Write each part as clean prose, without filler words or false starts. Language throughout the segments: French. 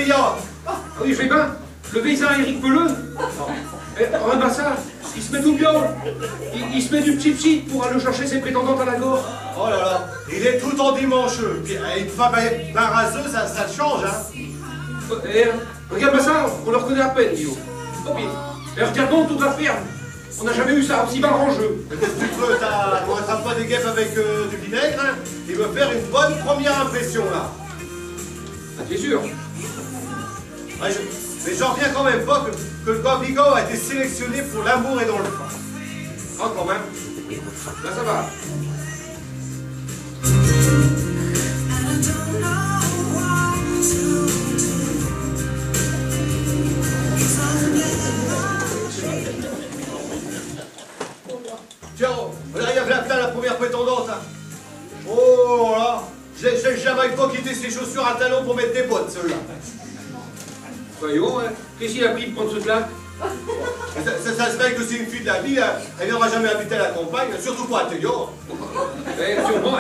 criant. Ah oui, je vais bien. Le paysan Éric Peleux. Regarde ça, il se met tout bien. Il se met du petit pour aller chercher ses prétendantes à la gorge. Oh là là, il est tout en dimancheux. Puis une femme d'un raseux, ça le change, hein. Regarde ça, on le reconnaît à peine, Guillaume. Oh, et regardons toute la ferme. On n'a jamais eu ça aussi bas en jeu. Mais qu'est-ce que tu veux, on rattrape pas des guêpes avec du vinaigre, hein. Il veut faire une bonne première impression, là. Ah, t'es sûr? Ouais, mais j'en reviens quand même pas que le Corbigo a été sélectionné pour l'amour et dans le fond. Ah, quand même. Là, ça va. Tiens, regarde, il y a la première prétendante. Hein. Oh là, j'ai jamais pas quitté ses chaussures à talons pour mettre des bottes, ceux-là. Voyons, hein. Qu'est-ce qu'il a pris de prendre ce claque? Ça se fait que c'est une fille de la ville, hein. Elle viendra jamais habiter à la campagne, surtout pas à Théo. Sûrement,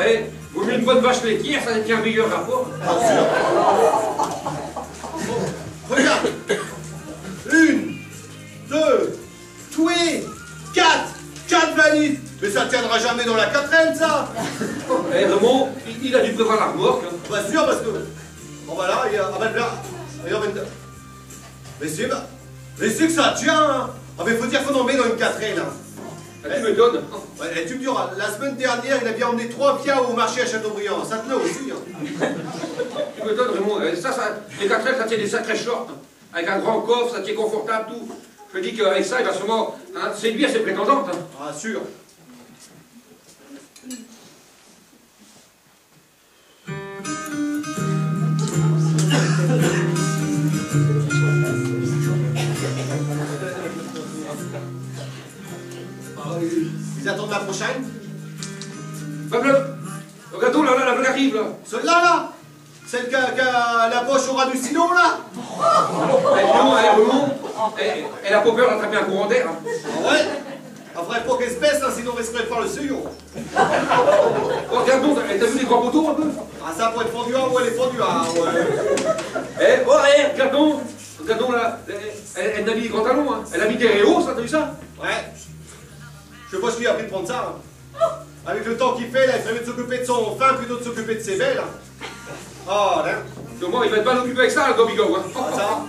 vaut mieux une bonne vache laitière, ça tient un meilleur rapport. Bien sûr. Oh, regarde. 1, 2, 3, 4 valises. Mais ça tiendra jamais dans la 4e, ça. Raymond, il a dû prévoir la remorque. Hein. Pas sûr, parce que... Bon, voilà, il y a... Ah ben là... Mais c'est que ça tient, hein. Ah mais faut dire qu'on en met dans une 4e, là. Ah, tu m'étonnes. Ouais, tu me diras, la semaine dernière, il a bien emmené 3 vias au marché à Châteaubriand. Ça te l'a aussi, hein. Tu m'étonnes, Raymond. Les 4L, ça tient des sacrés shorts. Avec un grand coffre, ça tient confortable, tout. Je me dis qu'avec ça, il va sûrement séduire ses prétendantes. Hein. Ah, sûr. Ils attendent la prochaine. Regardons, là, la blague arrive, là. Celle-là, là. Celle qui a la poche au ras du silo, là. Non, elle a pas peur d'attraper un courant d'air. Hein. Ah ouais. Elle ferait pas qu'espèce, hein, sinon on risquerait de faire le sillon. Oh, regardons, t'as vu les grands poteaux un peu? Ah, ça pour être fendu à ou elle est fendue à ouais. Regardons là, elle n'a mis des grands talons, hein. Elle a mis des réaux, ça, t'as vu ça? Ouais. Je sais pas ce qu'il a pris de prendre ça. Hein. Avec le temps qu'il fait, là, il ferait mieux de s'occuper de son fin plutôt de s'occuper de ses belles. Hein. Oh, là. Comment il va être mal occupé avec ça, le Gobigo, hein. Ah, ça.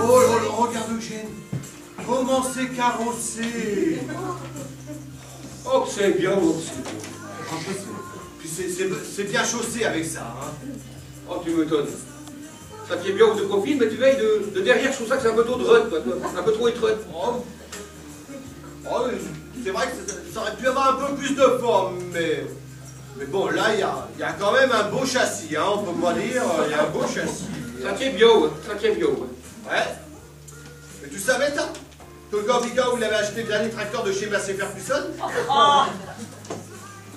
Oh là là, regarde Eugène. Comment c'est carrossé. Oh, que c'est bien, oh, c'est bien. Puis c'est bien chaussé avec ça. Hein. Oh, tu m'étonnes. Ça tient bien au de profil, mais tu veilles de derrière, je trouve ça que c'est un peu trop de rut, quoi. Un peu trop étroit. Oh, c'est vrai que ça aurait pu avoir un peu plus de forme, mais bon, là, il y a quand même un beau châssis, hein, on peut pas dire, il y a un beau châssis. Ça tient bien, ça tient bien. Ouais. Mais tu savais, ça, que le Gorbica, où il avait acheté le dernier tracteur de chez Massey Ferguson?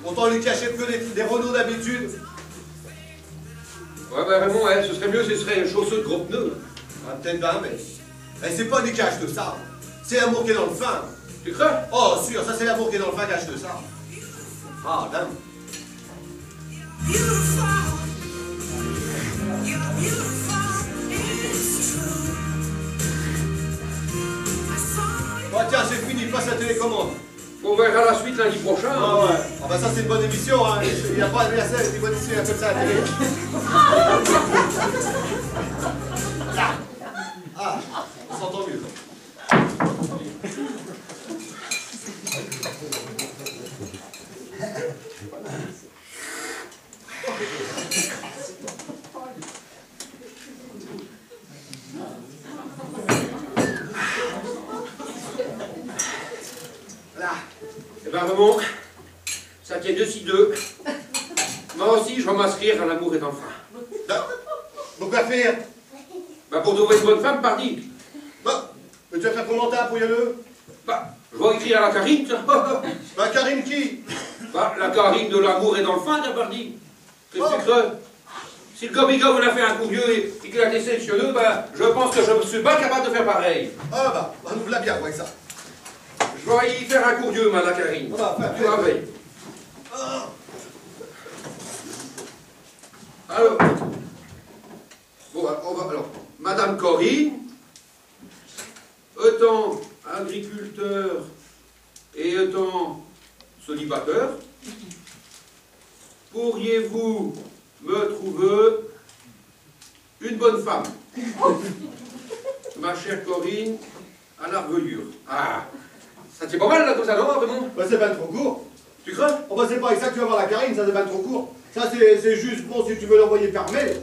Autant lui qui achète que des Renault d'habitude. Ouais, bah Raymond, ce serait mieux, ce serait chausseux de gros pneus. Ah, peut-être bien, mais c'est pas lui qui achète ça. C'est l'amour qui est dans le fin. Tu crois? Oh, sûr, ça c'est l'amour qui est dans le fin qui achète ça. Ah, dame. Bon, tiens, c'est fini, passe la télécommande. On verra la suite lundi prochain. Ah ouais. Ah bah ça c'est une bonne émission, hein. Il n'y a pas d'anniversaire, c'est une bonne émission, il y a comme ça à la télé. Ah, on s'entend mieux. Voilà. Eh ben Raymond, ça tient 2-6-2. Moi aussi, je vais m'inscrire à l'amour et dans le fin. Pourquoi faire? Bah pour trouver une bonne femme, pardi. Bah, mais tu vas faire comment t'as pour y aller? Bah, je vais écrire à la Karine, ça. Bah, Karine qui? Bah, la Karine de l'amour et dans le fin, t'as pardi. Qu'est-ce que tu creux? Si le Gobiga vous a fait un coup vieux et qu'il a été sélectionné, bah, je pense que je suis pas capable de faire pareil. Ah bah, nous voilà bien, ouais, ça. Je vais y faire un cours Dieu, madame Karine. Tu vas veiller. Alors, bon, alors, madame Corinne, étant agriculteur et étant célibataire, pourriez-vous me trouver une bonne femme? Ma chère Corinne, à l'arvelure. Ah, ça tient pas mal là comme ça, non, Raymond? Bah c'est pas trop court. Tu crois? Oh bah c'est pas exact, tu vas voir la Karine, ça c'est pas trop court. Ça c'est juste bon si tu veux l'envoyer par mail.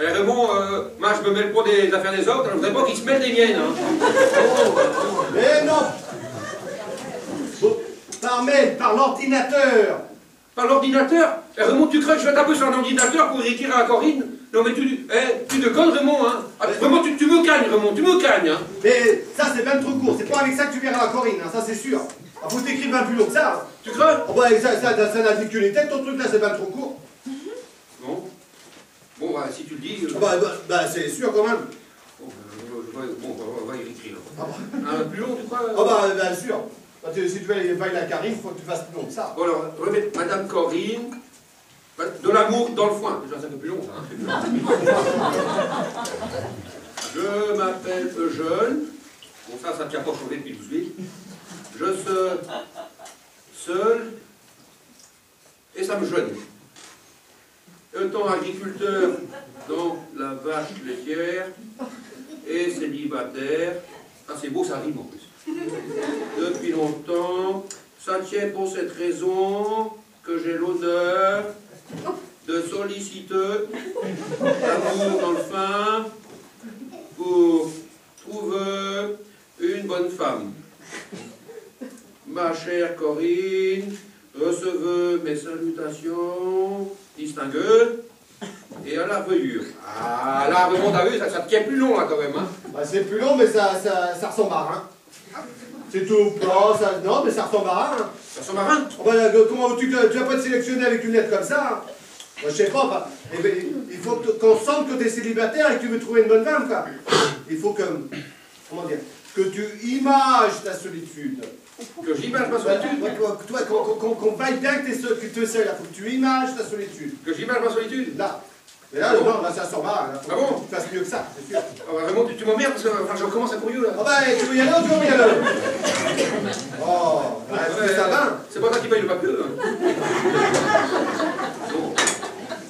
Eh Raymond, moi je me mêle pas des affaires des autres, je voudrais pas qu'ils se mêlent des miennes. Hein. Mais non. Bon, par mail, par l'ordinateur. Par l'ordinateur? Eh Raymond, tu crois que je vais taper sur un ordinateur pour écrire à Corinne? Non mais tu déconnes Raymond, hein. Ah, vraiment tu me cagnes Raymond, tu me cagnes, hein. Mais ça c'est bien trop court, c'est pas avec ça que tu verras la Corinne, hein, ça c'est sûr. Ah, faut t'écrire bien plus long que ça. Hein. Tu crois? Oh bah ça n'a dit que les têtes, ton truc là c'est bien trop court. Bon. Bon bah si tu le dis... Bah c'est sûr quand même. Bon, on va y écrire. Ah bah. Plus long tu crois? Oh bah bien sûr. Si tu veux aller la Karine, faut que tu fasses plus long que ça. Bon alors, remettez Madame Corinne, de l'amour dans le foin. Déjà c'est un peu plus long ça. Hein. Je m'appelle Eugène. Bon ça ne tient pas changé depuis 12 000. Je suis seul et ça me jeune. Étant agriculteur dans la vache laitière et célibataire, ah c'est beau, ça rime en plus. Depuis longtemps, ça tient pour cette raison que j'ai l'honneur de solliciter l'amour dans le fin pour trouver une bonne femme. Ma chère Corinne, recevez mes salutations distinguées et à la veillure. Ah là, vraiment, t'as vu, ça te tient plus long là quand même. Hein. Bah, c'est plus long, mais ça ressemble à rien. C'est tout plat, ça. Non, mais ça ressemble à rien. Ça ressemble à rien? Oh, bah, comment tu vas pas te sélectionner avec une lettre comme ça? Hein. Moi, je sais pas, bah, il faut qu'on sente que tu es célibataire et que tu veux trouver une bonne femme, quoi. Il faut que. Comment dire? Que tu images ta solitude. Que j'image ma solitude? Toi, qu'on vaille bien que tu es seul, là. Faut que tu images ta solitude. Que j'image ma solitude? Là. Mais là, non, là, ça sort mal. Là. Faut que tu fasses mieux que ça, c'est sûr. Ah bah vraiment, tu m'emmerdes parce que je recommence à courir là. Ah bah, tu veux y aller ou tu veux y aller? Oh, ça va. C'est pas toi qui paye le papier, hein. Bon.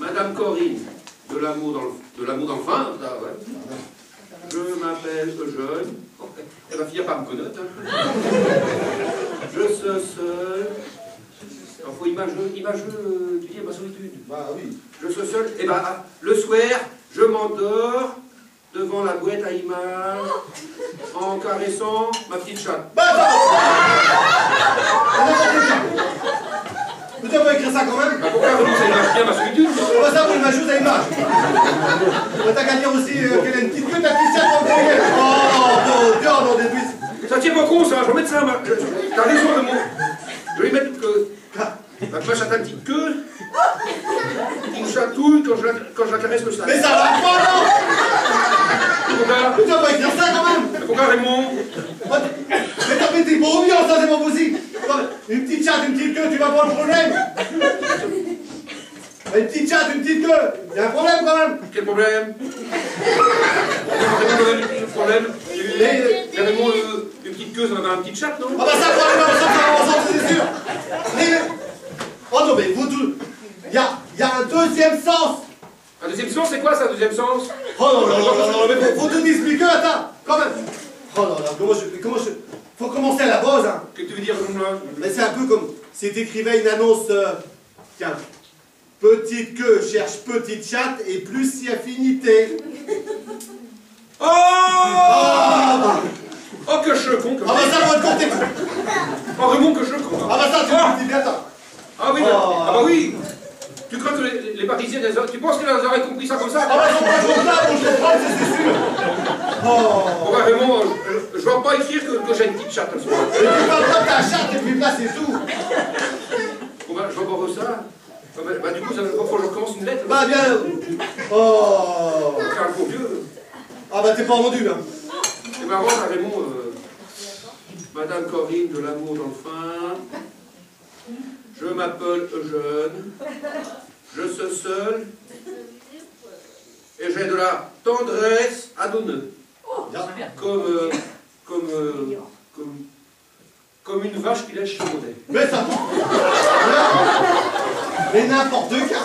Madame Corinne, de l'amour dans le fin, ça, ouais. Je m'appelle Eugène. Elle va finir par me connaître. Hein. Je suis seul. Il faut imager, tu dis, ma solitude. Bah oui. Je suis seul. Et bah, le soir, je m'endors devant la boîte à images en caressant ma petite chatte. Bah, mais tu vas écrire ça quand même? Bah, pourquoi vous image bien ma solitude? On va savoir image ou à image. T'as qu'à dire aussi qu'elle a une petite queue, ta petite chatte dans le premier. Oh, Dieu, non, des puces. Ça tient pas con, ça. Je vais mettre ça. T'as raison de moi. Je vais mettre que. Ma chatte a une petite queue. Qui me chatouille quand je la caresse le sac. Mais ça va pas, non? Pourquoi? Mais tu vas pas écrire ça quand même? Pourquoi, Raymond? Mais t'as fait des beaux ambiances, ça c'est pas possible. Une petite chatte, une petite queue, tu vas voir le problème. Une petite chatte, une petite queue, il y a un problème quand même. Quel problème? Quel problème? Raymond, une petite queue, ça va faire une petite chatte, non? Ah bah ça, ça va ensemble, c'est sûr. Oh non, mais vous tout. Il y a un deuxième sens. Un deuxième sens, c'est quoi ça, un deuxième sens? Oh non, mais faut tout expliquer, attends, quand même. Oh non, comment je. Faut commencer à la base, hein. Qu'est-ce que tu veux dire, Mais c'est un peu comme si t'écrivais une annonce. Tiens. Petite queue cherche petite chatte et plus si affinité. Oh! Ah Oh, que je con, bah ça va te compter. Oh, Raymond, que je con. Ah bah ça, tu me dis bien ça. Ah oui, ah bah oui. Tu crois que les Parisiens, tu penses qu'elles auraient compris ça comme ça? Ah bah ils sont pas comme ça, bon, je comprends, c'est sûr. Oh. Bon bah Raymond, je vais pas écrire que j'ai une petite chatte ce soir. Mais tu parles pas de ta chatte et puis là c'est tout. Bon bah je vais voir ça. Bah du coup, ça faut que je recommence une lettre. Bah bien. Oh. C'est un gros vieux. Ah bah t'es pas rendu là. Et bah avant, Raymond, Madame Corinne de l'amour dans le fin. Je m'appelle Eugène. Je suis seul. Et j'ai de la tendresse à donner. Comme une vache qui lèche son bonnet. Mais ça... Mais n'importe quoi.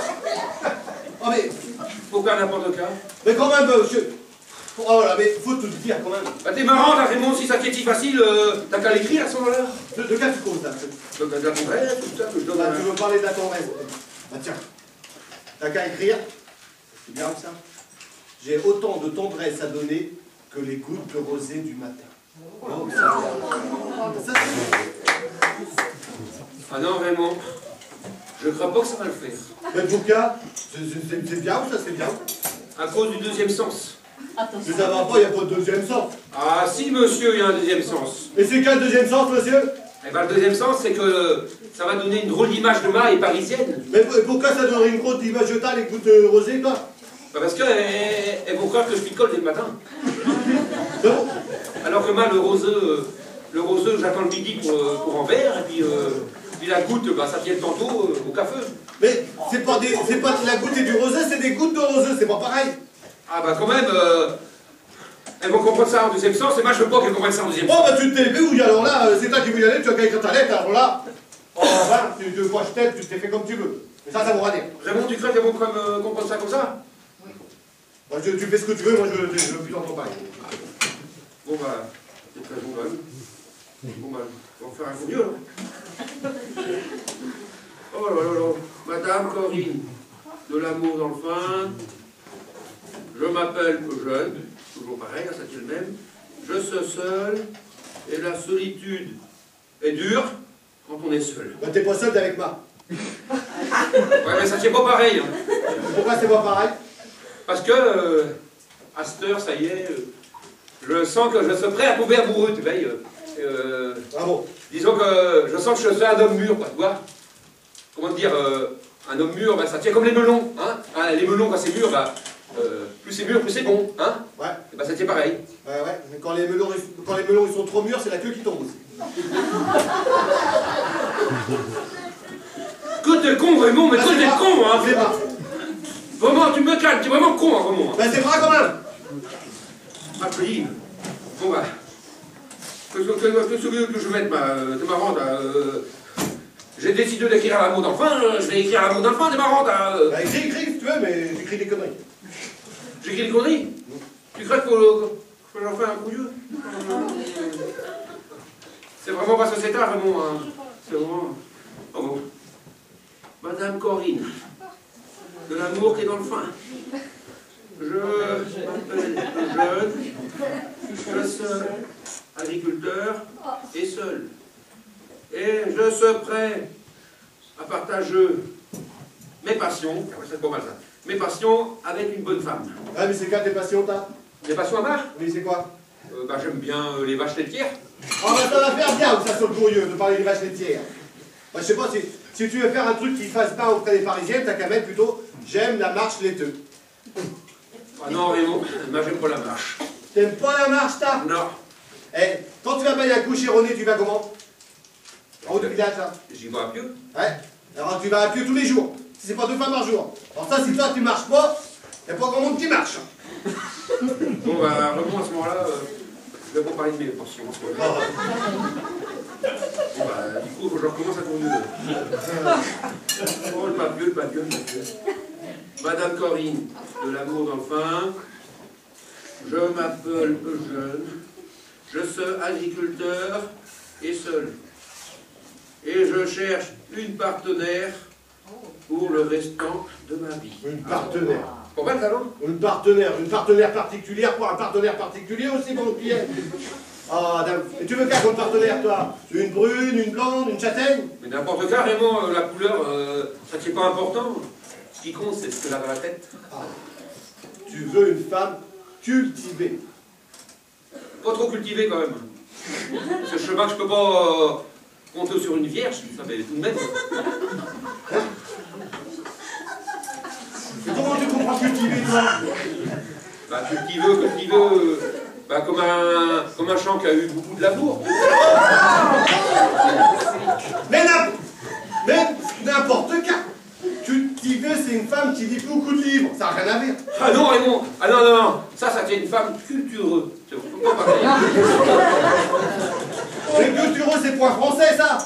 Oh mais... Pourquoi n'importe quoi? Mais quand même, monsieur... Oh là, mais faut tout dire quand même. Bah t'es marrant, là, Raymond, si ça t'est si facile, t'as qu'à l'écrire à ce moment-là. De quoi tu causes là? De la tendresse, tout ça, que je donne Bah, un... tu veux parler de la tendresse? Bah tiens, t'as qu'à écrire. C'est bien ça. J'ai autant de tendresse à donner que les gouttes de rosée du matin. Oh, ça, Ah non, Raymond, je crois pas que ça va le faire. mais pourquoi? C'est bien ou ça c'est bien? À cause du deuxième sens. Mais ça va pas, il n'y a pas de deuxième sens. Ah si, monsieur, il y a un deuxième sens. Et c'est quel deuxième sens, monsieur? Eh ben, le deuxième sens, c'est que ça va donner une drôle d'image de Marie parisienne. Mais pourquoi ça donnerait une grosse image de ta, les gouttes de rosée, toi? Bah parce qu'elle vont croire que je picole dès le matin. Non. Alors que moi, le roseux, j'attends le midi pour en verre, et puis la goutte, bah, ça vient tantôt au café. Mais c'est pas la goutte et du rosé, c'est des gouttes de rosé, c'est pas pareil. Ah bah quand même, elles vont comprendre ça en deuxième sens, et moi je veux pas qu'elles comprennent ça en deuxième sens. Oh bah tu t'es élevé, oui, alors là, c'est toi qui veux y aller, tu as qu'à écrire ta lettre, alors là, oh bah, tu te vois je t'aide, tu t'es fait comme tu veux. Mais ça vaut rien dire. Raymond, tu crois qu'elles vont comprendre ça comme ça? Bah, tu fais ce que tu veux, moi je veux plus entendre parler. Bon bah, c'est très bon, bon bah, on va faire un fou là. Oh là là là, Madame Corinne, de l'amour dans le fin. Je m'appelle Eugène, toujours pareil, ça tient le même. Je suis seul, et la solitude est dure quand on est seul. Bah t'es pas seul, t'es avec moi. Ouais, mais ça tient pas pareil. Hein. Pourquoi c'est pas pareil? Parce que, à cette heure, ça y est, je sens que je suis prêt à tomber amoureux, tu vois. Ah bon? Disons que je sens que je suis un homme mûr, quoi, tu vois. Comment te dire, un homme mûr, bah, ça tient comme les melons, hein. Les melons, quand c'est mûr, bah, plus c'est mûr, plus c'est bon, hein. Ouais. Et bah ça tient pareil. Ouais, mais quand les melons ils sont trop mûrs, c'est la queue qui tombe aussi. Que t'es con, Raymond, mais Bah, que t'es con, hein. C'est pas. Vraiment, tu me calmes, t'es vraiment con, hein, Raymond. Bah c'est vrai quand même. Ah, Pauline. Bon bah. Qu'est-ce que je vais mettre, t'es marrant, là. J'ai décidé d'écrire à l'amour d'enfant, je vais écrire à l'amour d'enfant, t'es marrant, là. Bah écris si tu veux, mais j'écris des conneries. J'écris des conneries. Tu crois qu'il faut leur faire un couilleux? C'est vraiment pas sociétal, Raymond, hein. C'est vraiment... Oh bon. Madame Corinne, de l'amour qui est dans le fin. Je m'appelle Eugène, je suis agriculteur et seul. Et je suis prêt à partager mes passions, c'est pas mal ça, mes passions avec une bonne femme. Ah mais c'est quoi tes passions, t'as? Mes passions à moi? Oui, c'est quoi? Bah, j'aime bien les vaches laitières. Oh bah ça va faire bien, ça saute curieux de parler des vaches laitières. Bah je sais pas, si tu veux faire un truc qui fasse bien auprès des Parisiennes, t'as qu'à mettre plutôt « J'aime la marche laiteuse ». Ah non, Raymond, moi j'aime pas la marche. T'aimes pas la marche, t'as? Non. Eh, quand tu vas payer un coup chez René, tu vas comment? En haut du village, là? J'y vais à pied. Ouais. Alors tu vas à pied tous les jours, si c'est pas 2 fois par jour. Alors ça, si toi tu marches pas, y'a pas grand monde qui marche. Bon, bah, Raymond, à ce moment-là, je vais pas parler de mes passions. Ah. Bon, bah, du coup, je recommence à conduire. Oh, le papier, le papier, le papier. Madame Corinne, de l'amour dans le fin. Je m'appelle Eugène. Je suis agriculteur et seul. Et je cherche une partenaire pour le restant de ma vie. Une partenaire. Pas mal, ça, non? Une partenaire particulière pour un partenaire particulier aussi, mon client. Ah, et tu veux quoi comme partenaire, toi? Une brune, une blonde, une châtaigne? Mais n'importe quoi, Raymond, la couleur, ça c'est pas important. Ce qui compte, c'est ce qu'elle a dans la tête. Ah. Tu veux une femme cultivée. Pas trop cultivée, quand même. C'est le chemin que je peux pas compter sur une vierge, ça fait tout de même. Et comment tu comprends cultivé, toi? Bah, cultiveux, Bah, comme un champ qui a eu beaucoup de labour. Mais n'importe quoi. Cultiver, c'est une femme qui lit beaucoup de livres. Ça n'a rien à voir. Ah non, Raymond. Ah non, non, non. Ça c'est une femme cultureuse. C'est pas pareil. Mais cultureux, c'est point français, ça.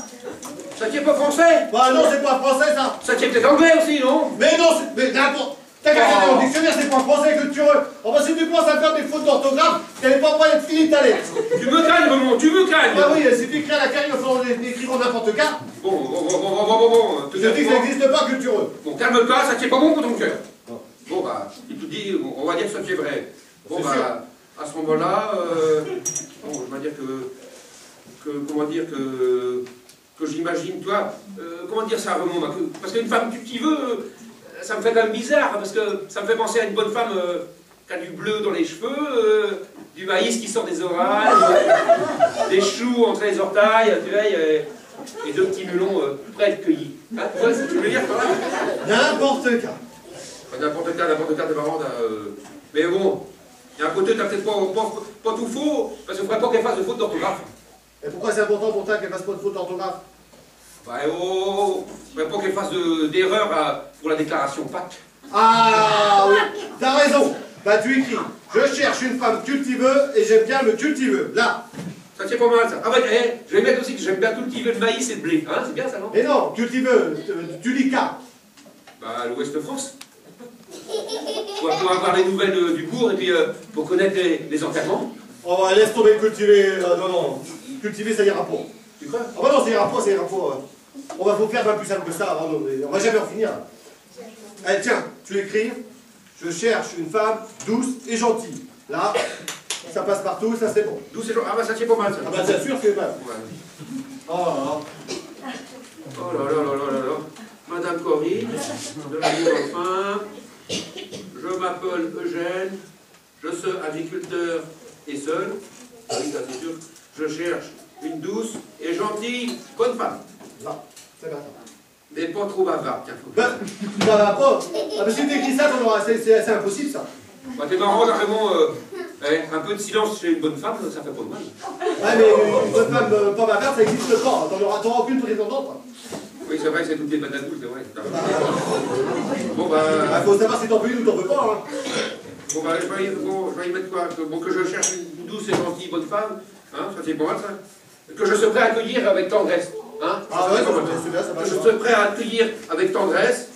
Ça qui est pas français. Bah non, c'est point français, ça. Ça qui est peut-être anglais aussi, non? Mais non, mais n'importe. T'as qu'à regarder dans le dictionnaire, c'est point français, cultureux. Oh bah si tu commences à faire des fautes d'orthographe, t'avais pas moyen de finir ta lettre. Tu me calmes, Raymond, tu me calmes. Bah oui, si tu écris à la carrière, il va falloir écrire n'importe quoi. Bon. Je dis que ça n'existe pas, cultureux. Bon, calme-toi, ça qui est pas bon pour ton cœur. Bon, bah, il te dit, on va dire que ça qui est vrai. Bon, bah, à ce moment-là, bon, je vais dire comment dire que j'imagine, toi, comment dire ça, Raymond, bah, parce qu'une femme cultiveuse, ça me fait quand même bizarre, parce que ça me fait penser à une bonne femme qui a du bleu dans les cheveux, du maïs qui sort des oreilles, des choux entre les orteils, tu vois, et deux petits melons prêts à être cueillis. Hein, tu vois ce que je veux dire par là? N'importe quoi. N'importe quoi, t'es marrant. Mais bon, il y a un côté, t'as peut-être pas tout faux, parce qu'il ne faudrait pas qu'elle fasse de faute d'orthographe. Et pourquoi c'est important pour toi qu'elle fasse pas de faute d'orthographe? Bah oh, il ne faudrait pas qu'elle fasse d'erreur pour la déclaration Pâques. Ah oui, t'as raison. Bah tu écris, je cherche une femme cultiveuse et j'aime bien le cultiveux. Là. Ça tient pas mal ça. Ah bah je vais mettre aussi que j'aime bien cultiver le maïs et le blé. Hein, c'est bien ça, non? Mais non, cultiveux, tu lis K. Bah l'Ouest de France. Pour avoir les nouvelles du bourg et puis pour connaître les enterrements. Oh bah laisse tomber le cultiver. Non. Cultiver ça ira pas. Tu crois? Ah bah non, ça ira pas. On va vous faire bien plus simple que ça. Oh, non, on va jamais en finir. Allez tiens, tu écris, je cherche une femme douce et gentille. Là, ça passe partout, ça c'est bon. Douce et gentille. Ah bah ça tient pas mal ça. Ah bah bien sûr c'est mal. Ouais. Oh là là. Madame Corinne, de l'amour enfin. Je m'appelle Eugène, je suis agriculteur et seul. Oui, ça c'est sûr. Je cherche une douce et gentille bonne femme. là, c'est bien ça. Mais pas trop bavarde, tiens. Ben, ça va pas. Ah mais si t'écris ça, c'est impossible ça. Bah t'es marrant, là, Raymond. Un peu de silence chez une bonne femme, ça fait pas de mal. Ouais mais une bonne femme pas bavarde, ça n'existe pas. T'en auras aucune prétendante. Oui, c'est vrai que c'est toutes des patates douces, c'est vrai. Bon bah... Faut savoir si t'en veux une ou t'en veux pas. Hein. Bon bah je vais y mettre quoi? Bon, que je cherche une douce et gentille bonne femme, hein, ça c'est pas mal ça. Que je sois prêt à accueillir avec tendresse. Hein, ah ouais, c'est bien, ça va. Que je sois prêt à accueillir avec tendresse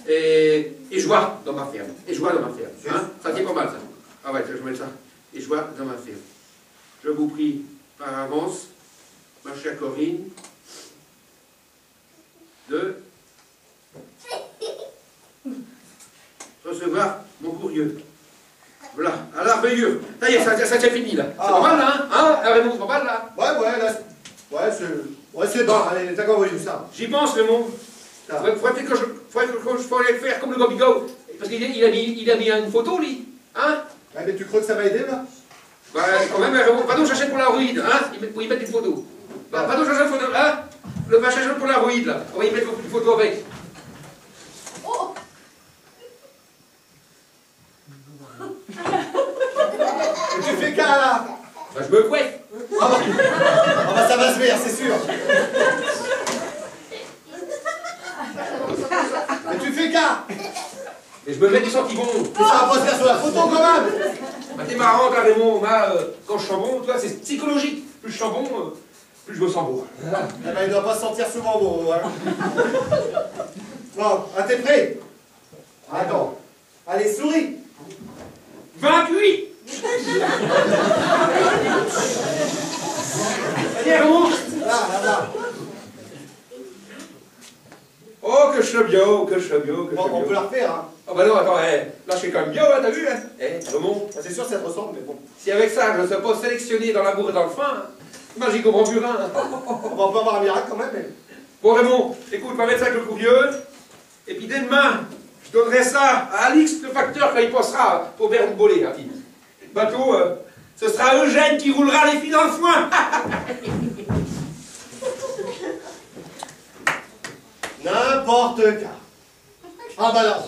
et joie dans ma ferme. Et joie dans ma ferme. Hein, ça c'est pas mal ça. Ah ouais, je vais mettre ça. Et joie dans ma ferme. Je vous prie par avance, ma chère Corinne, de recevoir mon courrier. Voilà, à la veillure. Ça y est, ça c'est fini là. C'est pas mal là, hein? Raymond, c'est pas mal là. Ouais, là. Ouais, c'est bon, allez, t'as qu'à envoyer ça. J'y pense, Raymond. Faudrait peut-être que je pourrais le faire comme le Gobigo. Parce qu'il a mis une photo, lui. Hein? Ouais, mais tu crois que ça va aider là? Bah, quand même, Raymond, va donc chercher pour la ruide, hein? Pour y mettre une photo. Va donc chercher une photo, hein? Va chercher pour la ruide là. On va y mettre une photo avec. Oh! Et tu fais qu'à là? Bah, je me fouette. Ah bah ça va se faire, c'est sûr. Mais tu fais qu'à? Et je me mets du sentiment. Ça va pas se faire sur la photo quand même. Bah, t'es marrant, là, Raymond. Quand je sens bon, toi, c'est psychologique. Plus je sens bon, plus je me sens beau. Eh ben, il doit pas se sentir souvent beau, hein. Bon, t'es prêt? Attends. Allez, souris. 28. Allez, Raymond. Là. Oh, que je suis bien, que je suis bien, que je Bon, suis bien. on peut la refaire, hein. Ah bah non, attends, là je suis quand même bien, là, t'as vu, hein? Raymond, C'est sûr que ça te ressemble, mais bon. si avec ça, je ne suis pas sélectionné dans l'amour et dans le fin, moi j'y comprends plus rien. On va avoir un miracle quand même, mais... Bon, Raymond, écoute, on va mettre ça avec le courrier, et puis dès demain, je donnerai ça à Alix, le facteur, quand il passera pour Bernbolet, là. Le bateau, ce sera Eugène qui roulera les filles dans le foin. N'importe quoi. Ah bah non.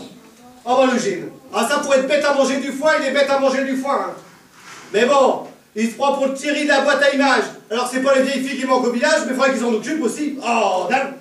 Ah bah le gène. Ah ça pourrait être bête à manger du foin, il est bête à manger du foin. Hein. Mais bon, il se prend pour le Thierry de la boîte à images. Alors c'est pas les vieilles filles qui manquent au village, mais il faudrait qu'ils s'en occupent aussi. Oh, dame.